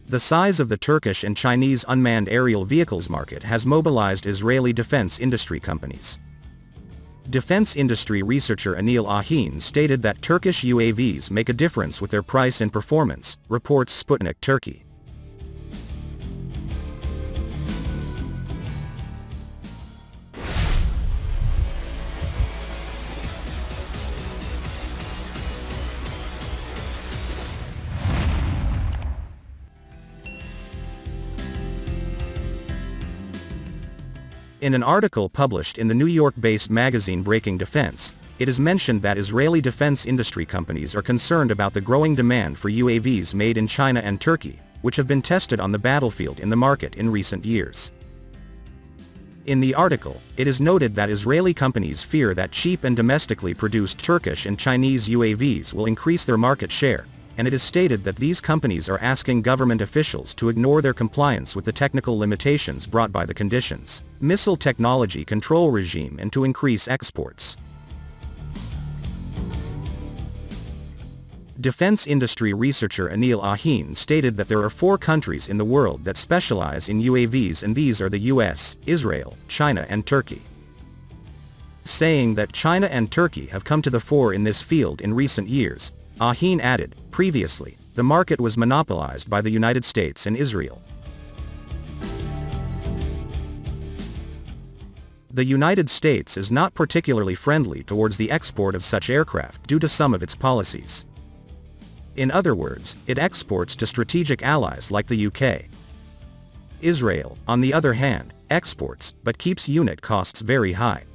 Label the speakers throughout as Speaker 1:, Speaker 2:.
Speaker 1: The size of the Turkish and Chinese unmanned aerial vehicles market has mobilized Israeli defense industry companies. Defense industry researcher Anıl Ahin stated that Turkish UAVs make a difference with their price and performance, reports Sputnik Turkey. In an article published in the New York-based magazine Breaking Defense, it is mentioned that Israeli defense industry companies are concerned about the growing demand for UAVs made in China and Turkey, which have been tested on the battlefield in the market in recent years. In the article, it is noted that Israeli companies fear that cheap and domestically produced Turkish and Chinese UAVs will increase their market share, and it is stated that these companies are asking government officials to ignore their compliance with the technical limitations brought by the conditions, missile technology control regime and to increase exports. Defense industry researcher Anıl Ahin stated that there are 4 countries in the world that specialize in UAVs, and these are the US, Israel, China and Turkey. Saying that China and Turkey have come to the fore in this field in recent years, Ahin added, previously, the market was monopolized by the United States and Israel. The United States is not particularly friendly towards the export of such aircraft due to some of its policies. In other words, it exports to strategic allies like the UK. Israel, on the other hand, exports, but keeps unit costs very high.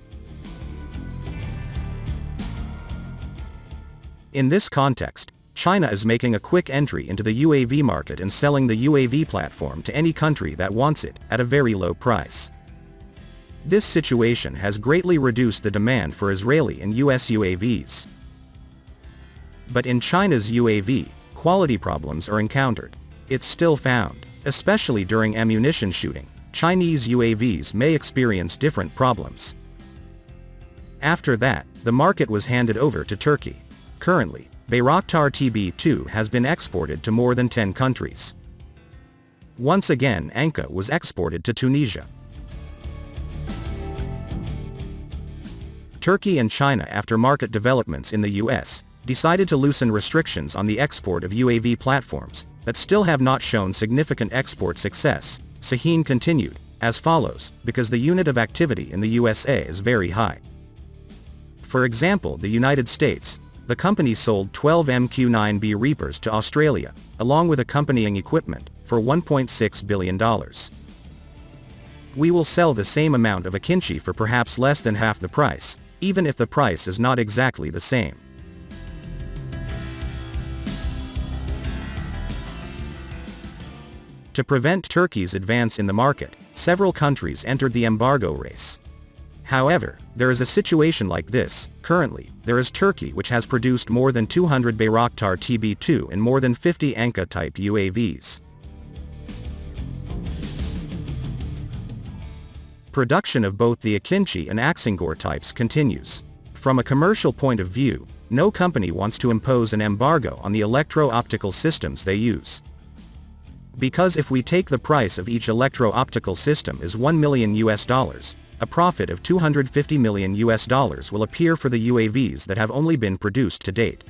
Speaker 1: In this context, China is making a quick entry into the UAV market and selling the UAV platform to any country that wants it, at a very low price. This situation has greatly reduced the demand for Israeli and US UAVs. But in China's UAV, quality problems are encountered. It's still found, especially during ammunition shooting, Chinese UAVs may experience different problems. After that, the market was handed over to Turkey. Currently, Bayraktar TB2 has been exported to more than 10 countries. Once again, Anka was exported to Tunisia. Turkey and China, after market developments in the US, decided to loosen restrictions on the export of UAV platforms, but still have not shown significant export success, Sahin continued, as follows, because the unit of activity in the USA is very high. For example, the United States, the company sold 12 MQ-9B Reapers to Australia, along with accompanying equipment, for $1.6 billion. We will sell the same amount of Akinci for perhaps less than half the price, even if the price is not exactly the same. To prevent Turkey's advance in the market, several countries entered the embargo race. However, there is a situation like this. Currently, there is Turkey, which has produced more than 200 Bayraktar TB2 and more than 50 Anka-type UAVs. Production of both the Akinci and Aksungur types continues. From a commercial point of view, no company wants to impose an embargo on the electro-optical systems they use. Because if we take the price of each electro-optical system is $1 million, a profit of $250 million will appear for the UAVs that have only been produced to date.